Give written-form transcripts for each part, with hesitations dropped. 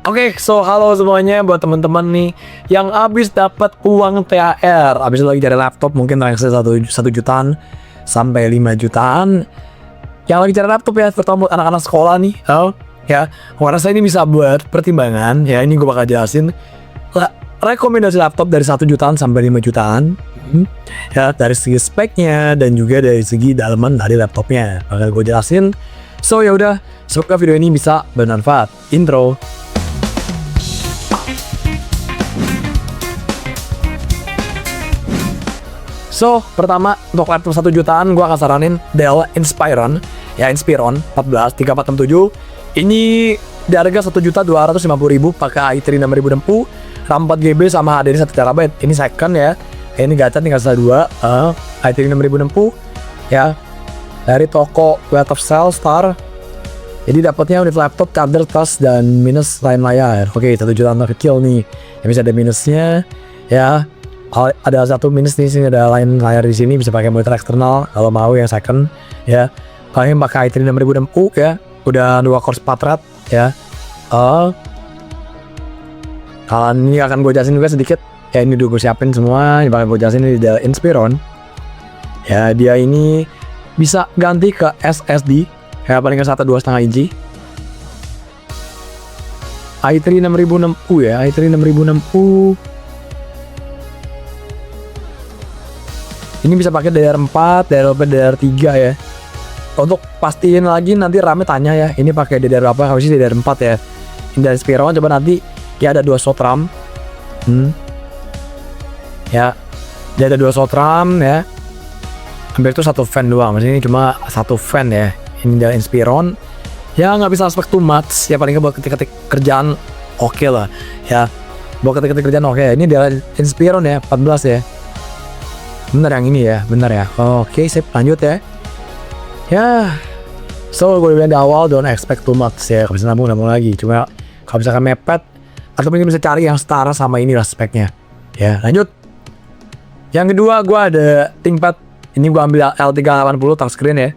Oke, so halo semuanya buat teman-teman nih yang abis dapat uang THR, abis lagi cari laptop mungkin rangsnya 1 jutaan sampai 5 jutaan. Yang lagi cari laptop ya, terutama buat anak-anak sekolah nih, ya. Gua rasa ini bisa buat pertimbangan, ya ini gue bakal jelasin rekomendasi laptop dari 1 jutaan sampai 5 jutaan. Ya, dari segi speknya dan juga dari segi dalaman dari laptopnya bakal gue jelasin. So ya udah, semoga video ini bisa bermanfaat. Intro. So, pertama untuk laptop 1 jutaan gue akan saranin Dell Inspiron 14 3467. Ini di harga 1.250.000 pakai i3 6060, RAM 4GB sama HDD 1TB. Ini second ya. Ini gacha tinggal sisa 2, i3 6060 ya. Dari toko World of Cell Star. Jadi dapatnya unit laptop, charger, tas dan minus lain layar. Oke, 1 jutaan kecil nih. Yang bisa ada minusnya ya. Ada satu minus nih, sini ada lain layar di sini, bisa pakai monitor eksternal kalau mau yang second ya. Kalau yang pakai i3 6060 ya, udah 2 core 4 thread ya. Kalau ini akan gue jelasin juga sedikit ya, ini udah gue siapin semua, ini bakal gue jelasin di Dell Inspiron ya. Dia ini bisa ganti ke SSD ya, paling ke 2,5 inci i3 6060 ya, i3 6060 ini bisa pakai DDR4, DDR4, DDR3 ya. Untuk pastiin lagi nanti rame tanya ya, ini pakai DDR berapa? Harusnya DDR4 ya. Ini dari Inspiron, coba nanti ya ada 2 slot RAM. Ya. Dia ada 2 slot RAM ya. Hampir itu 1 fan doang. Maksudnya ini cuma 1 fan ya. Ini dari Inspiron. Ya nggak bisa aspek too much. Ya paling nggak buat ketik-ketik kerjaan oke lah. Ya. Buat ketik-ketik kerjaan oke. Ini dari Inspiron ya, 14 ya. Bener yang ini ya, bener ya. Oke, sip, lanjut ya. Ya, so gue bilang di awal don't expect too much ya. Kalau bisa nabung lagi. Cuma kalau misalkan mepet, atau mungkin bisa cari yang setara sama inilah speknya. Ya, lanjut. Yang kedua gue ada ThinkPad. Ini gue ambil L380 touchscreen ya.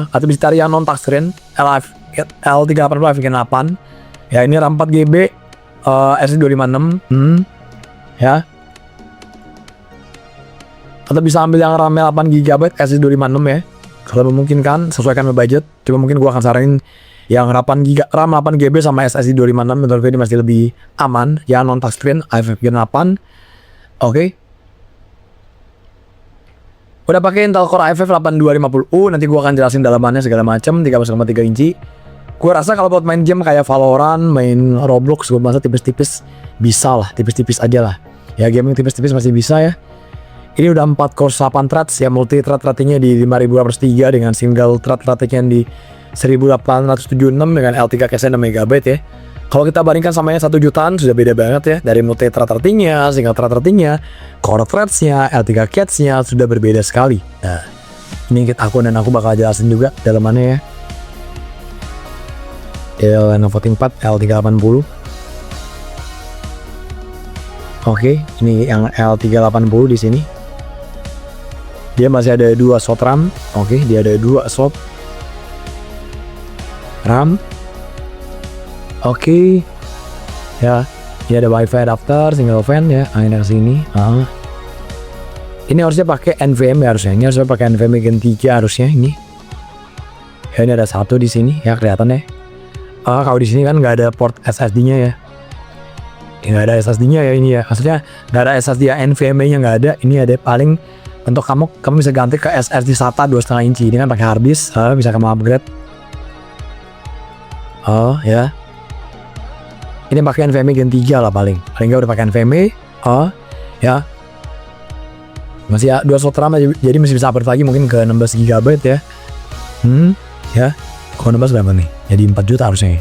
Atau bisa cari yang non touchscreen L380 F8. Ya, ini RAM 4GB, SSD 256. Ya. Atau bisa ambil yang RAM 8GB SSD 256 ya. Kalau memungkinkan, sesuaikan sama budget. Cuma mungkin gua akan saranin yang RAM 8GB sama SSD 256, menurut gue ini masih lebih aman. Ya, non touchscreen i5 Gen 8. Oke. Udah pakai Intel Core i5 8250U, nanti gua akan jelasin dalamannya segala macam, 13,3 inci. Gua rasa kalau buat main game kayak Valorant, main Roblox, gua masa tipis-tipis bisa lah, tipis-tipis aja lah. Ya, gaming tipis-tipis masih bisa ya. Ini udah 4 core 8 threads ya, multi thread ratingnya di 5803 dengan single thread ratingnya di 1876 dengan L3 cache 6MB ya. Kalau kita bandingkan sama yang 1 jutaan sudah beda banget ya, dari multi thread ratingnya, single thread ratingnya, core threadsnya, L3 cache-nya sudah berbeda sekali. Nah, ini aku bakal jelasin juga dalamannya ya. Lenovo ThinkPad L380. Oke, ini yang L380 di sini. Dia masih ada 2 slot RAM. Oke, dia ada 2 slot RAM. Oke. Ya, ini ada WiFi adapter, single fan ya. Ini dari sini. Ini harusnya pakai NVMe harusnya. Ini harusnya pakai NVMe Gen 3 harusnya ini. Ya, ini ada 1 di sini ya, kelihatan ya. Kalau di sini kan nggak ada port SSD-nya ya. Nggak ada SSD-nya ya ini ya. Maksudnya nggak ada SSD ya, NVMe-nya nggak ada. Ini ada paling untuk kamu bisa ganti ke SSD SATA 2,5 inci. Ini kan pakai hard disk, bisa kamu upgrade. Ya. Ini pakai NVMe Gen 3 lah paling. Paling nggak udah pakai NVMe. Ya. Masih 2 slot RAM jadi masih bisa upgrade lagi mungkin ke 16 GB ya. Ya. Kalau 16 berapa nih? Jadi 4 juta harusnya.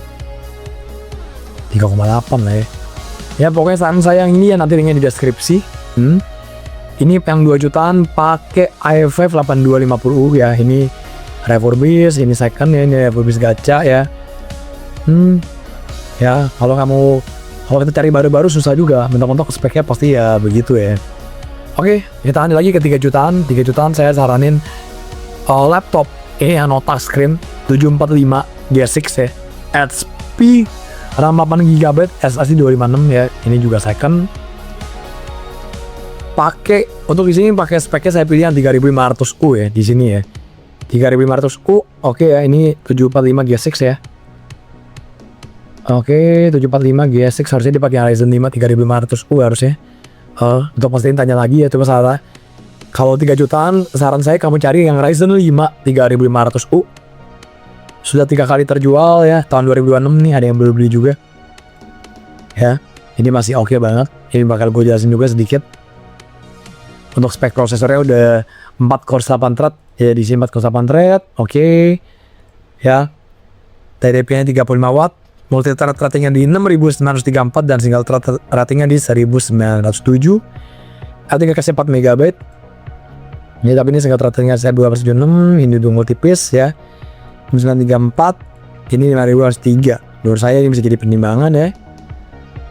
3,8 lah ya. Ya pokoknya saran saya yang ini ya, nanti linknya di deskripsi. Ini yang 2 jutaan pakai i5 8250U ya. Ini refurbish, ini second ya, ini refurbish gacha ya. Ya kalau kita cari baru-baru susah juga. Mentok-mentok speknya pasti ya begitu ya. Oke, kita lanjut lagi ke 3 jutaan. 3 jutaan saya saranin laptop yang no touchscreen 745 G6 ya. Edge XP, RAM 8GB, SSD 256 ya. Ini juga second. Pakai untuk di sini pakai speknya saya pilih yang 3500U ya di sini ya. 3500U, oke ya, ini 745 G6 ya. Oke, 745 G6 harusnya dipakai Ryzen 5 3500U harusnya. Untuk pastiin tanya lagi ya, coba salah. Kalau 3 jutaan, saran saya kamu cari yang Ryzen 5 3500U. Sudah 3 kali terjual ya, tahun 2026 nih ada yang belum beli juga. Ya, ini masih oke banget. Ini bakal gue jelasin juga sedikit. Untuk spek prosesornya udah 4 core 8 thread ya, di sini 4 core 8 thread, oke. Ya. TDP-nya 35 watt, multi thread ratingnya di 6934 dan single thread ratingnya di 1907. Artinya kasih 4 MB. Ya, tapi ini single thread ratingnya 1276, ini dua multipis ya. 934, ini 5203. Menurut saya ini bisa jadi pertimbangan ya.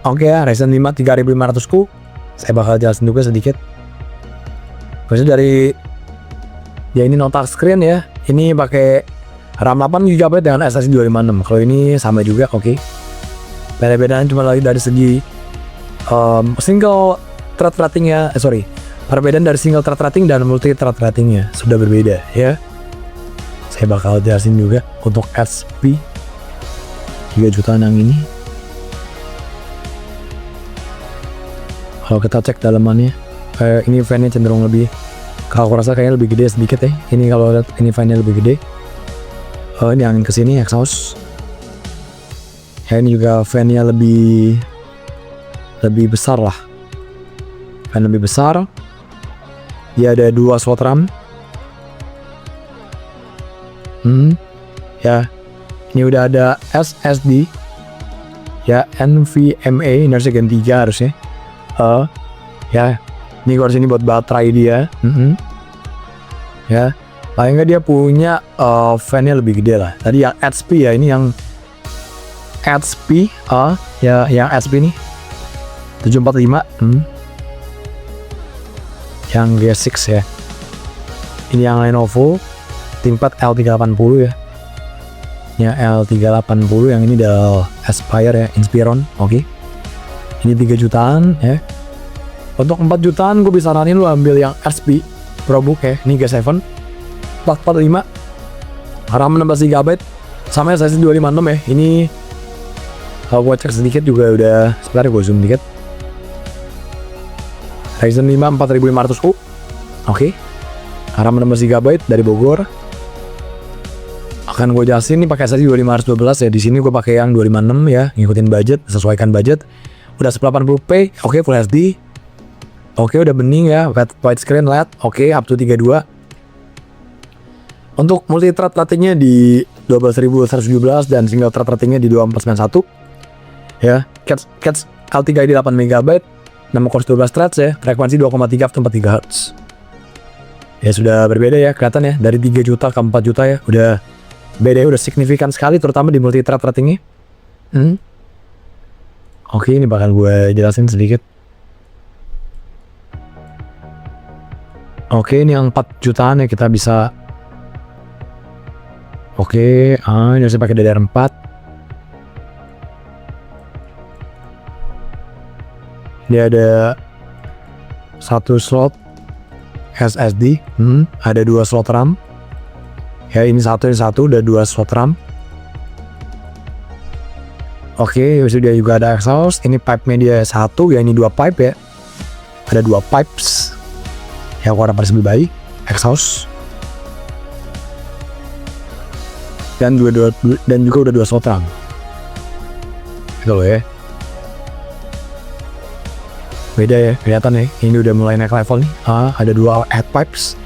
Oke ya, Ryzen 5 3500U. Saya bakal jelasin juga sedikit. Maksudnya dari ya ini non touchscreen ya. Ini pakai RAM 8GB dengan SSD 256. Kalau ini sama juga, oke. Beda-bedaan cuma lagi dari segi single thread ratingnya, perbedaan dari single thread rating dan multi thread ratingnya sudah berbeda ya. Saya bakal jelasin juga untuk SP 3 jutaan yang ini. Kalau kita cek dalamannya, ini fan-nya cenderung lebih, kalau aku rasa kayaknya lebih gede sedikit ya. Ini kalau lihat ini fan-nya lebih gede. Ini angin kesini exhaust. Ya, ini juga fan-nya lebih besar lah. Fan lebih besar. Dia ada 2 slot RAM. Ya, ini udah ada SSD. Ya, NVMe, ini harusnya Gen 3 harusnya. Ya, ini gua sini buat baterai dia. Ya, paling nggak dia punya fan-nya lebih gede lah. Tadi yang HP ya, ini yang HP, ya yang HP nih 745. Yang G6 ya. Ini yang Lenovo ThinkPad L380 ya. Ya L380, yang ini Dell Aspire ya, Inspiron, oke. Ini 3 jutaan ya. Untuk 4 jutaan gue bisa saranin lu ambil yang SP ProBook ya. Ini G7 445, RAM 16GB, sama SSD 256 ya. Ini kalau gue cek sedikit juga udah, sebentar gue zoom dikit. Ryzen 5 4500U, oke. RAM 16GB dari Bogor. Akan gue jelasin nih pakai SSD 2512 ya. Di sini gue pakai yang 256 ya, ngikutin budget, sesuaikan budget. Udah 1080p, oke, Full HD. Oke, udah bening ya, widescreen LED, oke, up to 32. Untuk multi thread ratingnya di 12.117 dan single thread ratingnya di 2491. Ya, Cats L3 di 8MB, 6 core 12 threads ya, frekuensi 2,3 atau 4 GHz. Ya sudah berbeda ya, kelihatan ya, dari 3 juta ke 4 juta ya, udah beda ya, udah signifikan sekali, terutama di multi thread ratingnya. Oke, ini bakal gue jelasin sedikit. Oke, ini yang 4 jutaan ya, kita bisa. Oke, ini harusnya pakai DDR4. Dia ada 1 slot SSD, ada 2 slot RAM. Ya, ini satu, udah 2 slot RAM. Oke, dia juga ada exhaust. Ini pipe-nya dia 1, ya ini 2 pipe ya. Ada 2 pipes. Ya, warna paling lebih baik, exhaust. Dan juga udah 2 slot RAM. Gitu loh ya. Beda ya, kelihatan ya. Ini udah mulai naik level nih. Ada 2 head pipes.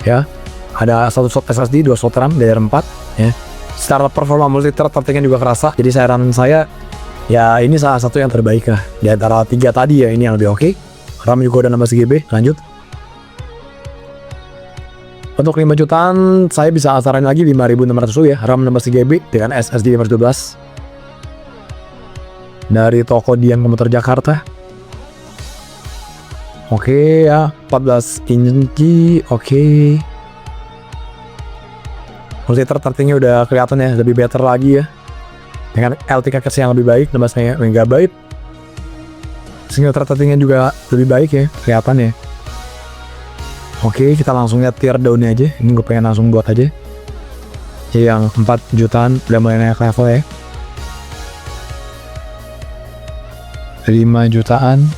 Ya. Ada 1 slot SSD, 2 slot RAM, DDR4 ya. Secara performa multi thread ratingnya juga kerasa. Jadi saran saya ya ini salah satu yang terbaik lah. Di antara 3 tadi ya, ini yang lebih oke. RAM juga udah 16GB, lanjut. Untuk 5 jutaan saya bisa saranin lagi 5600U ya, RAM 16GB dengan SSD 512. Dari toko Dian Komputer Jakarta. Oke ya, 14 inci, oke. Multi thread ratingnya udah kelihatan ya, lebih better lagi ya. dengan LTK cache yang lebih baik, 16 MB. Single thread ratingnya juga lebih baik ya, kelihatan ya. Oke, kita langsung lihat tear down-nya aja. Ini gue pengen langsung buat aja. Yang 4 jutaan udah mulai naik level ya. 5 jutaan.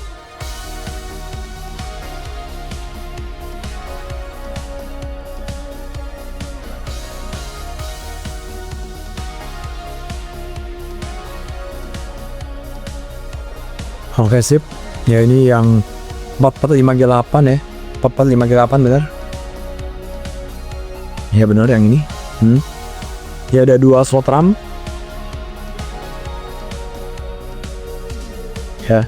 Oke sip. Ya ini yang 4458 ya. 4458 bener. Ya bener yang ini. Ya ada 2 slot RAM. Ya.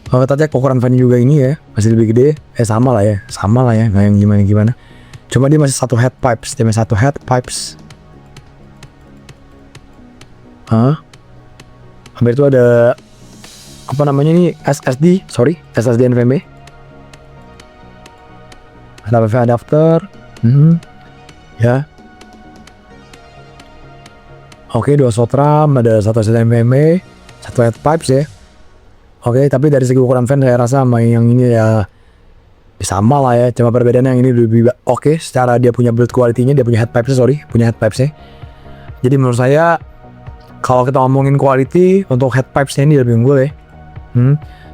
Kalau kita cek ukuran fan juga ini ya masih lebih gede. Sama lah ya, nggak yang gimana. Cuma dia masih satu head pipes, Hampir itu ada apa namanya ini SSD NVMe. Ada PV adapter. Ya. Oke, 2 slot RAM, ada 1 SSD NVMe, 1 head pipes ya. Oke, tapi dari segi ukuran fan saya rasa sama yang ini ya sama lah ya. Cuma perbedaannya yang ini lebih oke secara dia punya build quality-nya, dia punya head pipes-nya. Jadi menurut saya kalau kita ngomongin quality untuk head pipes-nya ini lebih unggul ya.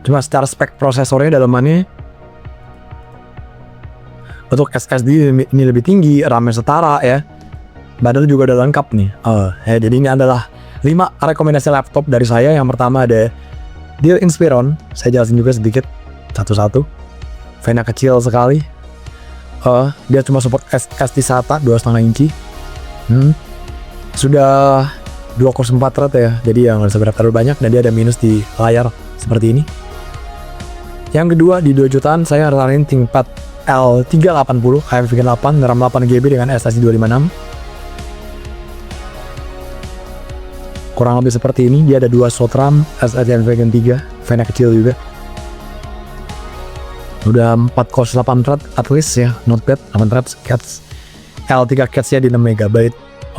Cuma secara spek prosesornya dalamannya untuk SSD ini lebih tinggi, RAM-nya setara ya. Badan juga udah lengkap nih. Jadi ini adalah 5 rekomendasi laptop dari saya. Yang pertama ada Dell Inspiron. Saya jelasin juga sedikit satu-satu. Fan-nya kecil sekali. Dia cuma support SSD SATA 2,5 inci. Sudah 2 core 4 thread ya. Jadi yang nggak seberapa terlalu banyak, dan dia ada minus di layar seperti ini. Yang kedua di 2 jutaan saya saranin ThinkPad L380 HM 8 RAM 8GB dengan SSD 256. Kurang lebih seperti ini. Dia ada 2 slot RAM, SSD NVMe 3, fan-nya kecil juga. Udah 4 core 8 thread at least ya, not bad. 8 thread cache, L3 cache-nya di 6 MB.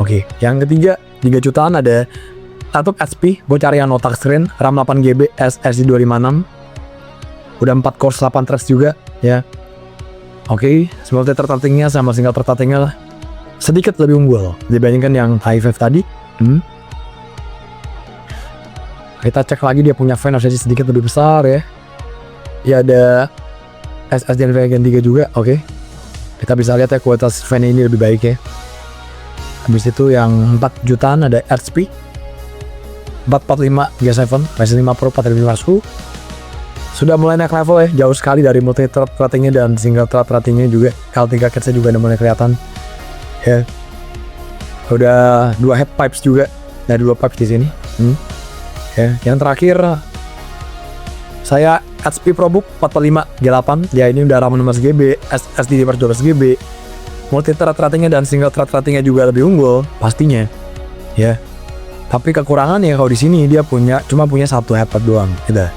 Oke, yang ketiga 3 jutaan ada laptop HP. Gue cari yang no touchscreen, RAM 8GB, SSD 256. Udah 4 core 8 threads juga ya. Oke, multi thread ratingnya sama single thread ratingnya sedikit lebih unggul dibandingkan yang i5 tadi. Kita cek lagi dia punya fan harusnya sedikit lebih besar ya. Ya ada SSD NVMe 3 juga. Oke. Kita bisa lihat ya kualitas fan ini lebih baik ya. Habis itu yang 4 jutaan ada HP 445 G7 Ryzen 5 Pro 4500. Sudah mulai naik level ya, jauh sekali dari multi thread ratingnya dan single thread ratingnya juga. L3 cache juga udah mulai kelihatan ya. Udah 2 head pipes juga, ada 2 pipes di sini. Ya, yang terakhir saya HP ProBook 445 G8. Ya ini udah RAM 16GB, SSD 512GB. Multi thread ratingnya dan single thread ratingnya juga lebih unggul pastinya. Ya. Tapi kekurangannya kalau di sini dia cuma punya 1 headpad doang gitu.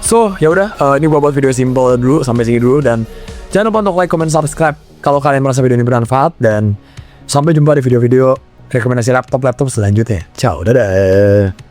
So, ya udah, ini gua buat video simple dulu sampai sini dulu, dan jangan lupa untuk like, comment, subscribe kalau kalian merasa video ini bermanfaat, dan sampai jumpa di video-video rekomendasi laptop selanjutnya. Ciao, dadah.